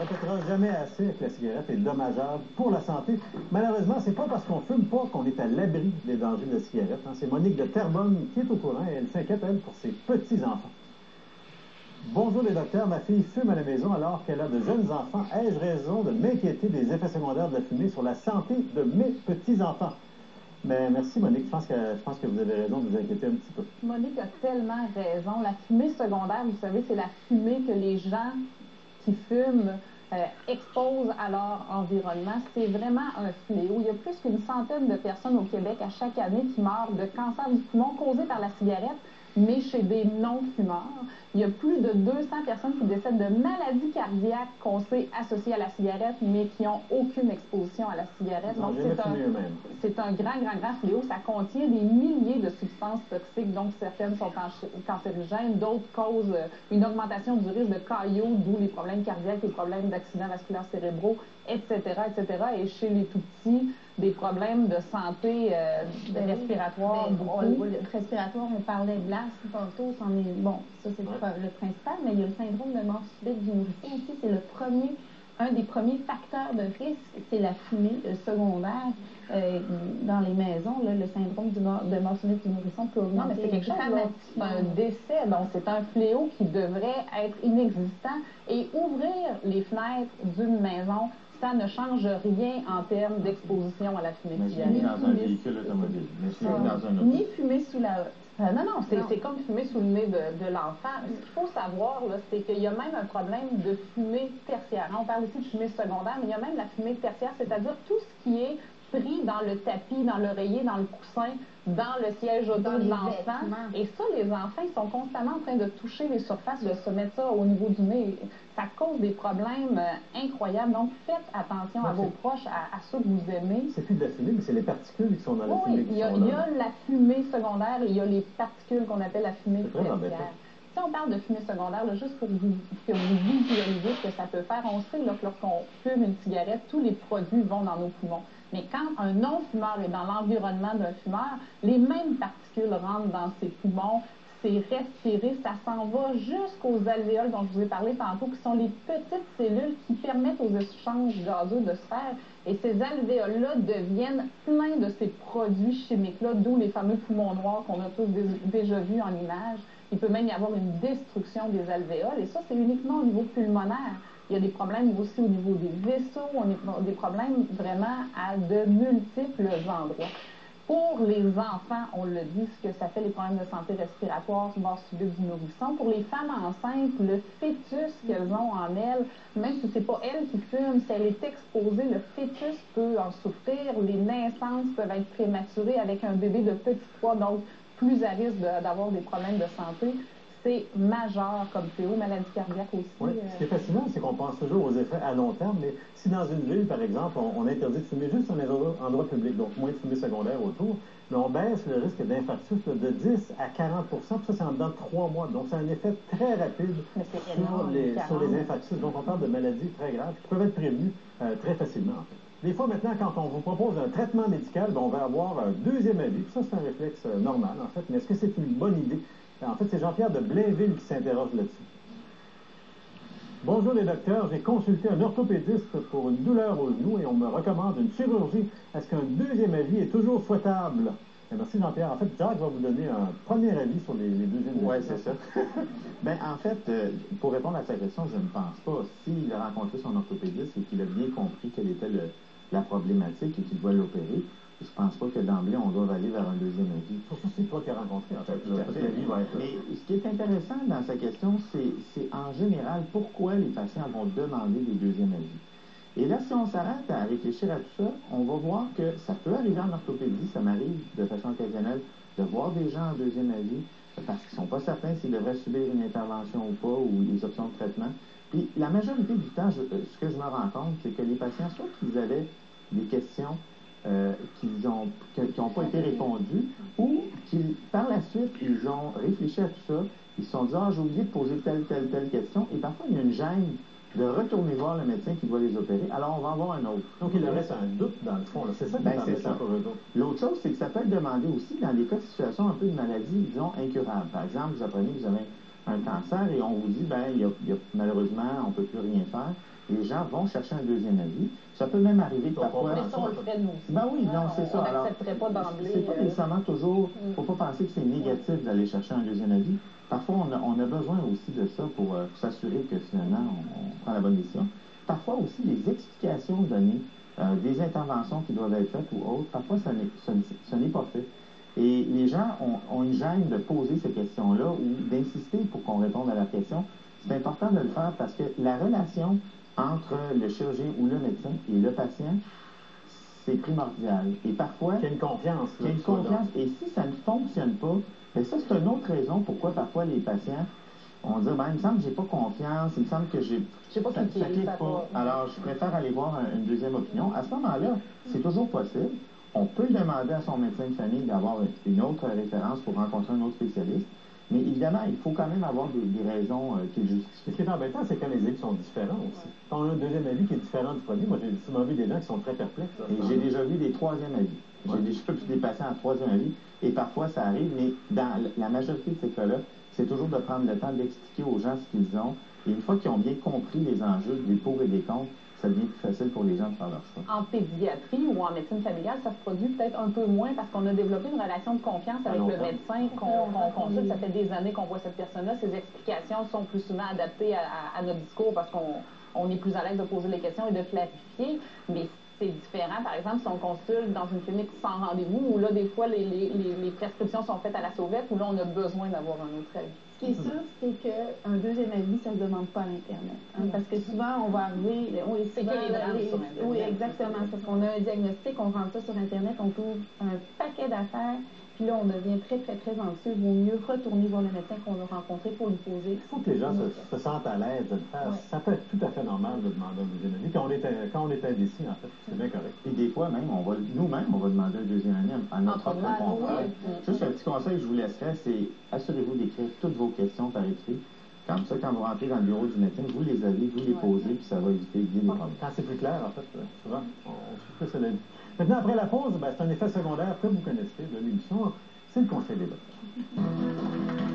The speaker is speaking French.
répétera jamais assez que la cigarette est dommageable pour la santé. Malheureusement, c'est pas parce qu'on fume pas qu'on est à l'abri des dangers de la cigarette. Hein. C'est Monique de Terrebonne qui est au courant et elle s'inquiète, elle, pour ses petits-enfants. Bonjour les docteurs, ma fille fume à la maison alors qu'elle a de jeunes enfants. Ai-je raison de m'inquiéter des effets secondaires de la fumée sur la santé de mes petits-enfants? Mais merci Monique, je pense que vous avez raison de vous inquiéter un petit peu. Monique a tellement raison. La fumée secondaire, vous savez, c'est la fumée que les gens qui fument exposent à leur environnement. C'est vraiment un fléau. Il y a plus qu'une centaine de personnes au Québec à chaque année qui meurent de cancer du poumon causé par la cigarette, mais chez des non-fumeurs. Il y a plus de 200 personnes qui décèdent de maladies cardiaques qu'on sait associées à la cigarette, mais qui n'ont aucune exposition à la cigarette. Donc, c'est un grand fléau. Ça contient des milliers de substances toxiques, donc certaines sont cancérigènes, d'autres causent une augmentation du risque de caillot, d'où les problèmes cardiaques, les problèmes d'accidents vasculaires cérébraux, etc., etc. Et chez les tout-petits, des problèmes de santé respiratoire. Respiratoire, on parlait de l'asthme tantôt, bon, ça c'est le principal, mais il y a le syndrome de mort subite du nourrisson aussi, c'est un des premiers facteurs de risque, c'est la fumée secondaire dans les maisons. Là, le syndrome de mort subite du nourrisson peut augmenter. Non, mais c'est quelque chose, c'est un décès, donc c'est un fléau qui devrait être inexistant. Et ouvrir les fenêtres d'une maison, ça ne change rien en termes d'exposition à la fumée de cigarette. Ni dans un véhicule automobile, mais dans un autre. Ni fumer sous la hotte. Non, c'est comme fumer sous le nez de l'enfant. Ce qu'il faut savoir, c'est qu'il y a même un problème de fumée tertiaire. On parle ici de fumée secondaire, mais il y a même la fumée tertiaire, c'est-à-dire tout ce qui est pris dans le tapis, dans l'oreiller, dans le coussin, dans le siège auto de l'enfant. Et ça, les enfants, ils sont constamment en train de toucher les surfaces, de se mettre ça au niveau du nez. Ça cause des problèmes incroyables. Donc, faites attention à vos proches, à ceux que vous aimez. C'est plus de la fumée, mais c'est les particules qui sont dans la fumée. Oui, il y a la fumée secondaire et il y a les particules qu'on appelle la fumée tertiaire. Si on parle de fumée secondaire, là, juste pour que vous visualisez ce que ça peut faire, on sait là, que lorsqu'on fume une cigarette, tous les produits vont dans nos poumons. Mais quand un non-fumeur est dans l'environnement d'un fumeur, les mêmes particules rentrent dans ses poumons, c'est respiré, ça s'en va jusqu'aux alvéoles dont je vous ai parlé tantôt, qui sont les petites cellules qui permettent aux échanges gazeux de se faire. Et ces alvéoles-là deviennent pleins de ces produits chimiques-là, d'où les fameux poumons noirs qu'on a tous déjà vus en image. Il peut même y avoir une destruction des alvéoles, et ça, c'est uniquement au niveau pulmonaire. Il y a des problèmes aussi au niveau des vaisseaux, des problèmes vraiment à de multiples endroits. Pour les enfants, on le dit, ce que ça fait les problèmes de santé respiratoire, mort subite du nourrisson. Pour les femmes enceintes, le fœtus qu'elles ont en elles, même si c'est pas elle qui fume, si elle est exposée, le fœtus peut en souffrir. Les naissances peuvent être prématurées avec un bébé de petit poids, donc plus à risque d'avoir des problèmes de santé. C'est majeur comme fléau, maladie cardiaque aussi. Oui, ce qui est fascinant, c'est qu'on pense toujours aux effets à long terme, mais si dans une ville, par exemple, on interdit de fumer juste dans un endroit public, donc moins de fumée secondaire autour, mais on baisse le risque d'infarctus de 10 à 40 %, puis ça, c'est en dedans de 3 mois. Donc, c'est un effet très rapide sur les infarctus. Donc, on parle de maladies très graves qui peuvent être prévenues très facilement, en fait. Des fois, maintenant, quand on vous propose un traitement médical, on va avoir un deuxième avis. Puis ça, c'est un réflexe normal, en fait. Mais est-ce que c'est une bonne idée? En fait, c'est Jean-Pierre de Blainville qui s'interroge là-dessus. Bonjour les docteurs, j'ai consulté un orthopédiste pour une douleur au genou et on me recommande une chirurgie. Est-ce qu'un deuxième avis est toujours souhaitable? Merci Jean-Pierre. En fait, Jacques va vous donner un premier avis sur les deuxièmes avis. Oui, c'est ça. En fait, pour répondre à sa question, je ne pense pas. S'il a rencontré son orthopédiste et qu'il a bien compris quelle était la problématique et qu'il doit l'opérer, je ne pense pas que d'emblée, on doit aller vers un deuxième avis. Surtout c'est toi qui as rencontré, en fait. Mais ce qui est intéressant dans sa question, c'est en général pourquoi les patients vont demander des deuxièmes avis. Et là, si on s'arrête à réfléchir à tout ça, on va voir que ça peut arriver en orthopédie, ça m'arrive de façon occasionnelle de voir des gens en deuxième avis parce qu'ils ne sont pas certains s'ils devraient subir une intervention ou pas, ou des options de traitement. Puis la majorité du temps, ce que je me rends compte, c'est que les patients, soit qu'ils avaient des questions qui n'ont pas été répondues, ou qu'ils, par la suite, ils ont réfléchi à tout ça, ils se sont dit « Ah, j'ai oublié de poser telle question », et parfois, il y a une gêne de retourner voir le médecin qui va les opérer, alors on va en voir un autre. Donc, il leur reste un doute, dans le fond, c'est ça qui est embêtant pour eux autres. L'autre chose, c'est que ça peut être demandé aussi dans des cas de situation un peu de maladie, disons, incurable. Par exemple, vous apprenez que vous avez un cancer et on vous dit, malheureusement, on ne peut plus rien faire, les gens vont chercher un deuxième avis. Ça peut même arriver que parfois... Mais ça, on le ferait nous aussi. Oui, non, c'est ça. On n'accepterait pas d'emblée. C'est pas nécessairement toujours... Il ne faut pas penser que c'est négatif d'aller chercher un deuxième avis. Parfois, on a besoin aussi de ça pour s'assurer que finalement, on prend la bonne décision. Parfois aussi, les explications données, des interventions qui doivent être faites ou autres, parfois, ce n'est pas fait. Et les gens ont une gêne de poser ces questions-là ou d'insister pour qu'on réponde à la question. C'est important de le faire parce que la relation entre le chirurgien ou le médecin et le patient, c'est primordial. Et parfois... Il y a une confiance. Il y a une confiance. Et si ça ne fonctionne pas, bien ça, c'est une autre raison pourquoi parfois les patients vont dire, il me semble que j'ai pas confiance, il me semble que j'ai... Je sais pas ça clique pas. Alors, je préfère aller voir une deuxième opinion. À ce moment-là, c'est toujours possible. On peut demander à son médecin de famille d'avoir une autre référence pour rencontrer un autre spécialiste. Mais évidemment, il faut quand même avoir des raisons qui le justifient. Ce qui est embêtant, c'est quand les avis sont différents aussi. Quand on a un deuxième avis qui est différent du premier, moi j'ai souvent vu des gens qui sont très perplexes. Et j'ai déjà vu des troisième avis. J'ai déjà vu des patients en troisième avis. Et parfois, ça arrive, mais dans la majorité de ces cas-là, c'est toujours de prendre le temps d'expliquer aux gens ce qu'ils ont. Et une fois qu'ils ont bien compris les enjeux, des pour et des contre, ça devient plus facile pour les gens de faire leur choix. En pédiatrie ou en médecine familiale, ça se produit peut-être un peu moins parce qu'on a développé une relation de confiance avec le médecin qu'on consulte. Ça fait des années qu'on voit cette personne-là. Ses explications sont plus souvent adaptées à notre discours parce qu'on est plus à l'aise de poser les questions et de clarifier. Mais c'est différent, par exemple, si on consulte dans une clinique sans rendez-vous, où là, des fois, les prescriptions sont faites à la sauvette, où là, on a besoin d'avoir un autre avis. Ce qui est sûr, c'est qu'un deuxième avis, ça ne se demande pas à l'Internet. Parce que souvent, on va arriver... C'est qu'il y a les drames sur Internet. Oui, exactement. Parce qu'on a un diagnostic, on rentre ça sur Internet, on trouve un paquet d'affaires, puis là, on devient très, très, très anxieux. Il vaut mieux retourner voir le médecin qu'on a rencontré pour lui poser. Il faut que les gens se sentent à l'aise de le faire. Ouais. Ça peut être tout à fait normal de demander un deuxième avis. Quand on est indécis, en fait, c'est bien correct. Et des fois, même, nous-mêmes, on va demander un deuxième avis à notre propre confrère. Juste un petit conseil que je vous laisserai, c'est assurez-vous d'écrire toutes vos questions par écrit. Comme ça, quand vous rentrez dans le bureau du médecin, vous les avez, vous les posez, puis ça va éviter des problèmes. Quand c'est plus clair, en fait, souvent, on suit plus à la vie. Maintenant, après la pause, c'est un effet secondaire que vous connaissez de l'émission, c'est le conseil des docteurs.